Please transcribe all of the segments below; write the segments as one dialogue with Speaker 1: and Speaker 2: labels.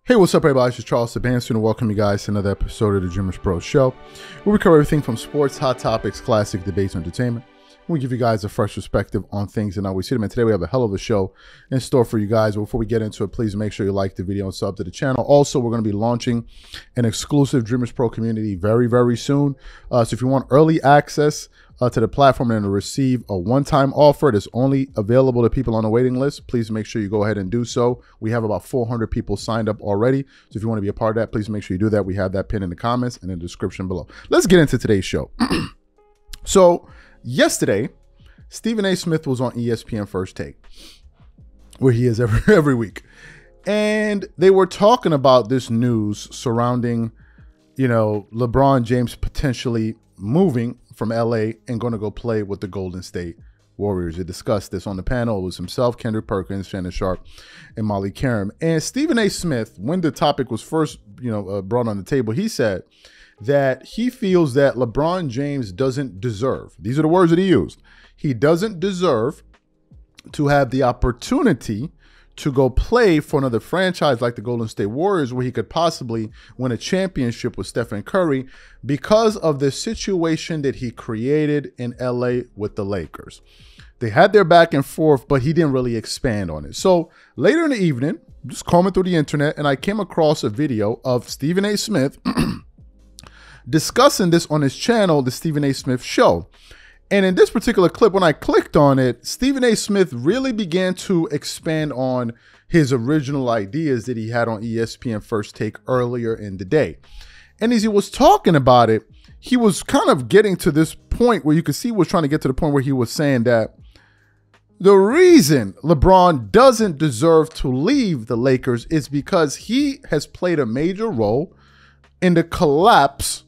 Speaker 1: Hey, what's up, everybody? This is Charles Sebastian, and welcome you guys to another episode of the Dreamers Pro Show, where we cover everything from sports, hot topics, classic debates, and entertainment. We give you guys a fresh perspective on things and how we see them. And today we have a hell of a show in store for you guys. But before we get into it, please make sure you like the video and sub to the channel. Also, we're going to be launching an exclusive Dreamers Pro community very, very soon. So if you want early access to the platform and to receive a one-time offer that's only available to people on the waiting list, please make sure you go ahead and do so. We have about 400 people signed up already. So if you want to be a part of that, please make sure you do that. We have that pinned in the comments and in the description below. Let's get into today's show. So yesterday, Stephen A. Smith was on ESPN First Take, where he is every week. And they were talking about this news surrounding, LeBron James potentially moving from LA and going to go play with the Golden State Warriors. They discussed this on the panel. It was himself, Kendrick Perkins, Shannon Sharp, and Molly Karam. And Stephen A. Smith, when the topic was first, brought on the table, he said that he feels that LeBron James doesn't deserve, these are the words that he used, he doesn't deserve to have the opportunity to go play for another franchise like the Golden State Warriors, where he could possibly win a championship with Stephen Curry because of the situation that he created in LA with the Lakers. They had their back and forth, but he didn't really expand on it. So later in the evening, just combing through the internet, and I came across a video of Stephen A. Smith discussing this on his channel, The Stephen A. Smith Show. And in this particular clip, when I clicked on it, Stephen A. Smith really began to expand on his original ideas that he had on ESPN First Take earlier in the day. And as he was talking about it, he was kind of getting to this point where you could see he was trying to get to the point where he was saying that the reason LeBron doesn't deserve to leave the Lakers is because he has played a major role in the collapse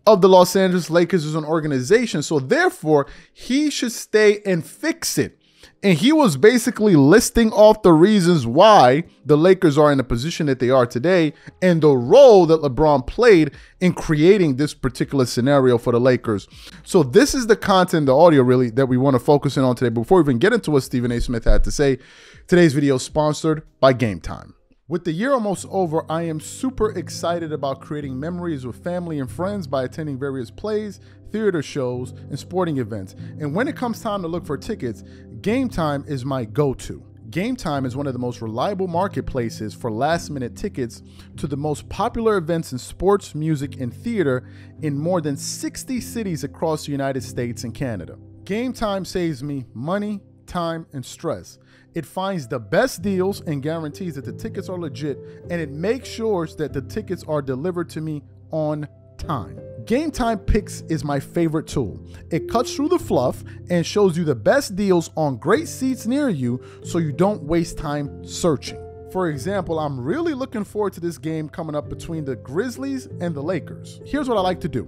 Speaker 1: of the Los Angeles Lakers as an organization. So therefore, he should stay and fix it. And he was basically listing off the reasons why the Lakers are in the position that they are today and the role that LeBron played in creating this particular scenario for the Lakers. So this is the content, the audio really, that we want to focus in on today. Before we even get into what Stephen A. Smith had to say, today's video is sponsored by Game Time. With the year almost over, I am super excited about creating memories with family and friends by attending various plays, theater shows, and sporting events. And when it comes time to look for tickets, Game Time is my go-to. Game Time is one of the most reliable marketplaces for last-minute tickets to the most popular events in sports, music, and theater in more than 60 cities across the United States and Canada. Game Time saves me money, time, and stress. It finds the best deals and guarantees that the tickets are legit, and it makes sure that the tickets are delivered to me on time. Game Time Picks is my favorite tool. It cuts through the fluff and shows you the best deals on great seats near you so you don't waste time searching. For example, I'm really looking forward to this game coming up between the Grizzlies and the Lakers. Here's what I like to do.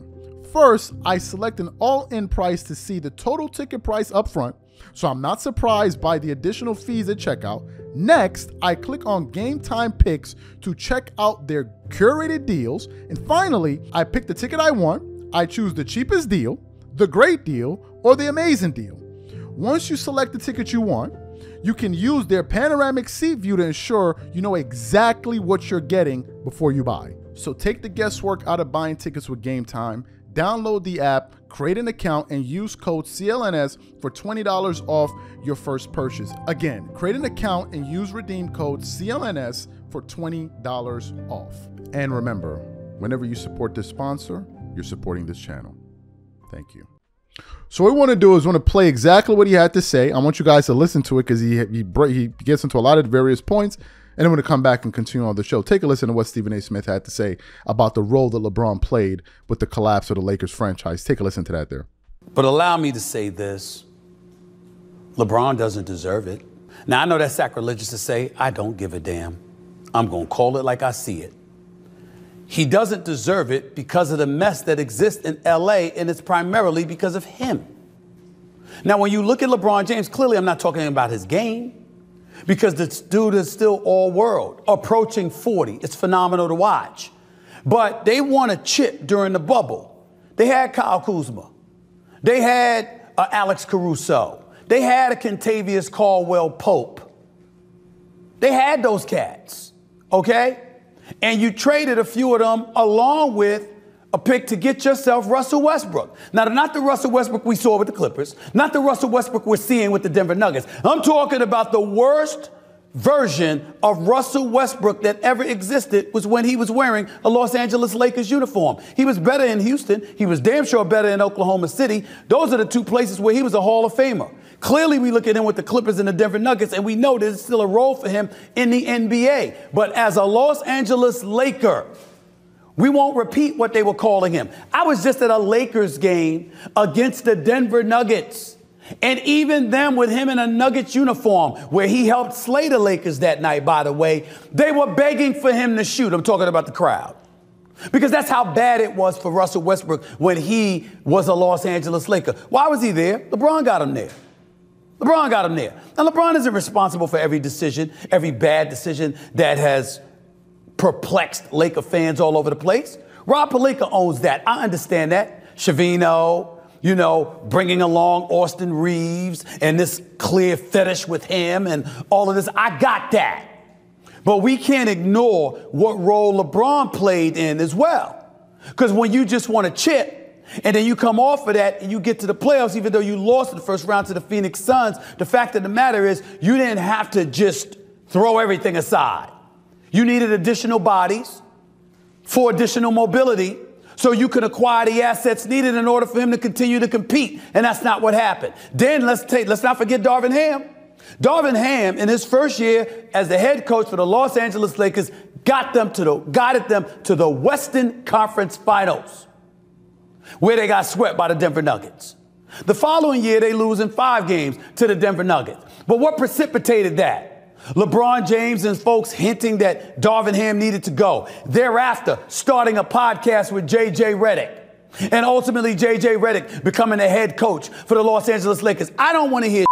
Speaker 1: First, I select an all-in price to see the total ticket price up front, so I'm not surprised by the additional fees at checkout. Next, I click on Game Time Picks to check out their curated deals. And finally, I pick the ticket I want. I choose the cheapest deal, the great deal, or the amazing deal. Once you select the ticket you want, you can use their panoramic seat view to ensure you know exactly what you're getting before you buy. So take the guesswork out of buying tickets with Game Time. Download the app, create an account, and use code CLNS for $20 off your first purchase. Again, create an account and use redeem code CLNS for $20 off. And remember, whenever you support this sponsor, you're supporting this channel. Thank you. So what we want to do is want to play exactly what he had to say. I want you guys to listen to it because he gets into a lot of various points. And I'm going to come back and continue on the show. Take a listen to what Stephen A. Smith had to say about the role that LeBron played with the collapse of the Lakers franchise. Take a listen to that there.
Speaker 2: But allow me to say this. LeBron doesn't deserve it. Now, I know that's sacrilegious to say. I don't give a damn. I'm going to call it like I see it. He doesn't deserve it because of the mess that exists in L.A., and it's primarily because of him. Now, when you look at LeBron James, clearly I'm not talking about his game. Because this dude is still all world, approaching 40. It's phenomenal to watch. But they won a chip during the bubble. They had Kyle Kuzma. They had Alex Caruso. They had a Kentavious Caldwell Pope. They had those cats, okay? and you traded a few of them along with a pick to get yourself Russell Westbrook. Now, not the Russell Westbrook we saw with the Clippers, not the Russell Westbrook we're seeing with the Denver Nuggets. I'm talking about the worst version of Russell Westbrook that ever existed was when he was wearing a Los Angeles Lakers uniform. He was better in Houston. He was damn sure better in Oklahoma City. Those are the two places where he was a Hall of Famer. Clearly, we look at him with the Clippers and the Denver Nuggets, and we know there's still a role for him in the NBA. But as a Los Angeles Laker, we won't repeat what they were calling him. I was just at a Lakers game against the Denver Nuggets. And even them with him in a Nuggets uniform, where he helped slay the Lakers that night, by the way, they were begging for him to shoot. I'm talking about the crowd. Because that's how bad it was for Russell Westbrook when he was a Los Angeles Laker. Why was he there? LeBron got him there. LeBron got him there. Now, LeBron isn't responsible for every decision, every bad decision that has perplexed Laker fans all over the place. Rob Pelinka owns that. I understand that. Shavino, you know, bringing along Austin Reeves and this clear fetish with him and all of this. I got that. But we can't ignore what role LeBron played in as well. Because when you just want to chip and then you come off of that and you get to the playoffs, even though you lost in the first round to the Phoenix Suns, the fact of the matter is you didn't have to just throw everything aside. You needed additional bodies for additional mobility so you could acquire the assets needed in order for him to continue to compete. And that's not what happened. Then let's not forget Darvin Ham. Darvin Ham, in his first year as the head coach for the Los Angeles Lakers, guided them to the Western Conference Finals, where they got swept by the Denver Nuggets. The following year, they lose in 5 games to the Denver Nuggets. But what precipitated that? LeBron James and folks hinting that Darvin Ham needed to go. Thereafter, starting a podcast with J.J. Redick. And ultimately, J.J. Redick becoming the head coach for the Los Angeles Lakers. I don't want to hear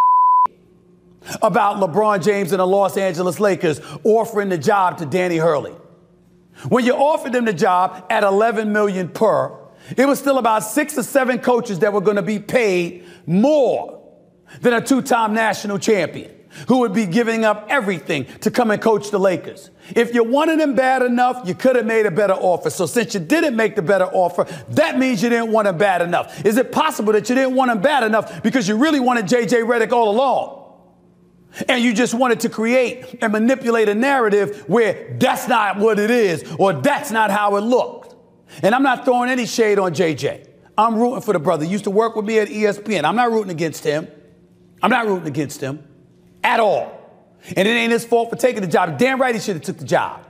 Speaker 2: about LeBron James and the Los Angeles Lakers offering the job to Danny Hurley. When you offered them the job at $11 million per, it was still about 6 or 7 coaches that were going to be paid more than a 2-time national champion who would be giving up everything to come and coach the Lakers. If you wanted him bad enough, you could have made a better offer. So since you didn't make the better offer, that means you didn't want him bad enough. Is it possible that you didn't want him bad enough because you really wanted J.J. Redick all along? And you just wanted to create and manipulate a narrative where that's not what it is or that's not how it looked. And I'm not throwing any shade on J.J. I'm rooting for the brother. He used to work with me at ESPN. I'm not rooting against him. I'm not rooting against him at all. And it ain't his fault for taking the job. Damn right he should have took the job.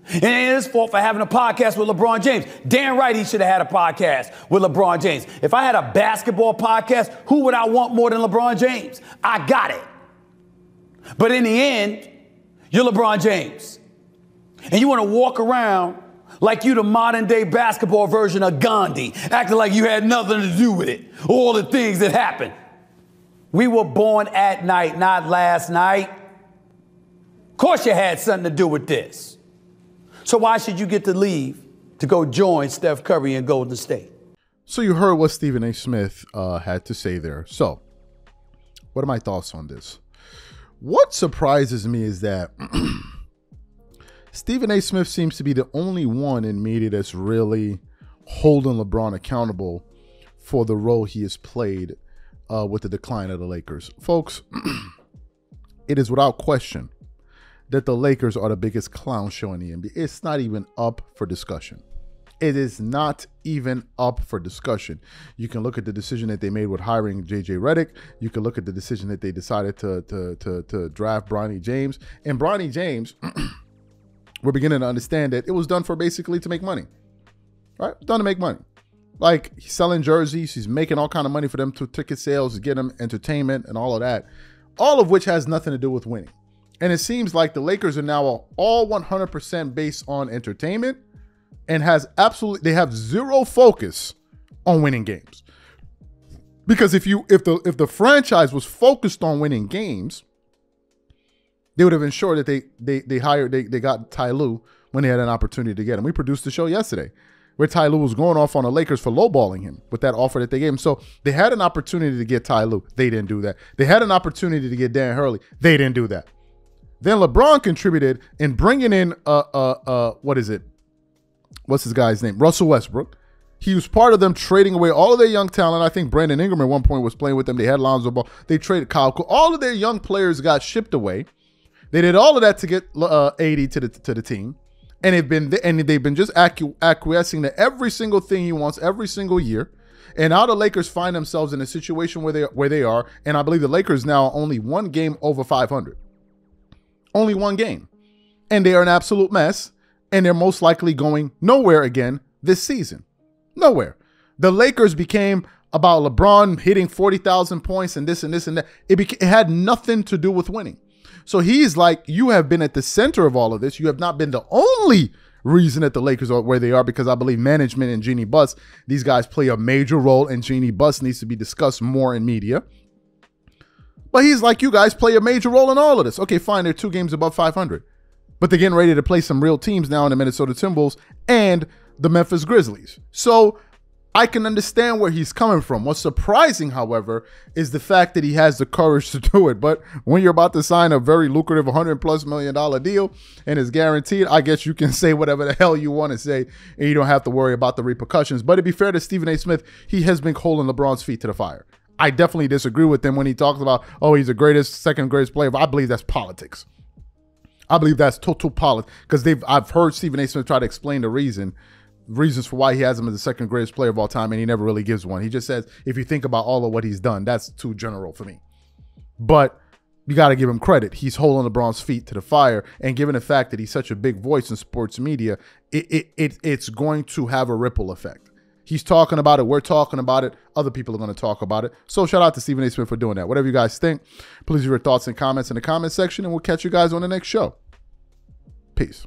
Speaker 2: It ain't his fault for having a podcast with LeBron James. Damn right he should have had a podcast with LeBron James. If I had a basketball podcast, who would I want more than LeBron James? I got it. But in the end, you're LeBron James. And you want to walk around like you the modern day basketball version of Gandhi, acting like you had nothing to do with it, all the things that happened. We were born at night, not last night. Of course you had something to do with this. So why should you get to leave to go join Steph Curry in Golden State?
Speaker 1: So you heard what Stephen A. Smith had to say there. So what are my thoughts on this? What surprises me is that Stephen A. Smith seems to be the only one in media that's really holding LeBron accountable for the role he has played with the decline of the Lakers. Folks, it is without question that the Lakers are the biggest clown show in the NBA. It's not even up for discussion. It is not even up for discussion. You can look at the decision that they made with hiring J.J. Redick. You can look at the decision that they decided to draft Bronny James. And Bronny James, we're beginning to understand that it was done for basically to make money, right? Done to make money. Like, he's selling jerseys. He's making all kind of money for them through ticket sales, getting them entertainment and all of that, all of which has nothing to do with winning. And it seems like the Lakers are now all 100% based on entertainment and they have zero focus on winning games. Because if the franchise was focused on winning games, they would have ensured that they got Ty Lue when they had an opportunity to get him. We produced the show yesterday where Ty Lue was going off on the Lakers for lowballing him with that offer that they gave him. So they had an opportunity to get Ty Lue. They didn't do that. They had an opportunity to get Dan Hurley. They didn't do that. Then LeBron contributed in bringing in what is it? What's this guy's name? Russell Westbrook. He was part of them trading away all of their young talent. I think Brandon Ingram at one point was playing with them. They had Lonzo Ball. They traded Kyle. All of their young players got shipped away. They did all of that to get AD to the team, and they've been just acquiescing to every single thing he wants every single year. And now the Lakers find themselves in a situation where they are, and I believe the Lakers now are only one game over 500. Only one game, and they are an absolute mess, and they're most likely going nowhere again this season. Nowhere. The Lakers became about LeBron hitting 40,000 points and this and this and that. It had nothing to do with winning. So he's like, you have been at the center of all of this. You have not been the only reason that the Lakers are where they are, because I believe management and Jeannie Buss, these guys play a major role, and Jeannie Buss needs to be discussed more in media. But he's like, you guys play a major role in all of this. Okay, fine, they're 2 games above 500. But they're getting ready to play some real teams now in the Minnesota Timberwolves and the Memphis Grizzlies. So I can understand where he's coming from. What's surprising, however, is the fact that he has the courage to do it. But when you're about to sign a very lucrative $100+ million deal and it's guaranteed, I guess you can say whatever the hell you want to say and you don't have to worry about the repercussions. But to be fair to Stephen A. Smith, he has been holding LeBron's feet to the fire. I definitely disagree with him when he talks about, oh, he's the greatest, second greatest player. I believe that's politics. I believe that's total politics, because I've heard Stephen A. Smith try to explain the reasons for why he has him as the second greatest player of all time, and he never really gives one. He just says, if you think about all of what he's done, that's too general for me. But you got to give him credit. He's holding LeBron's feet to the fire, and given the fact that he's such a big voice in sports media, it's going to have a ripple effect. He's talking about it. We're talking about it. Other people are going to talk about it. So shout out to Stephen A. Smith for doing that. Whatever you guys think, please leave your thoughts and comments in the comment section, and we'll catch you guys on the next show. Peace.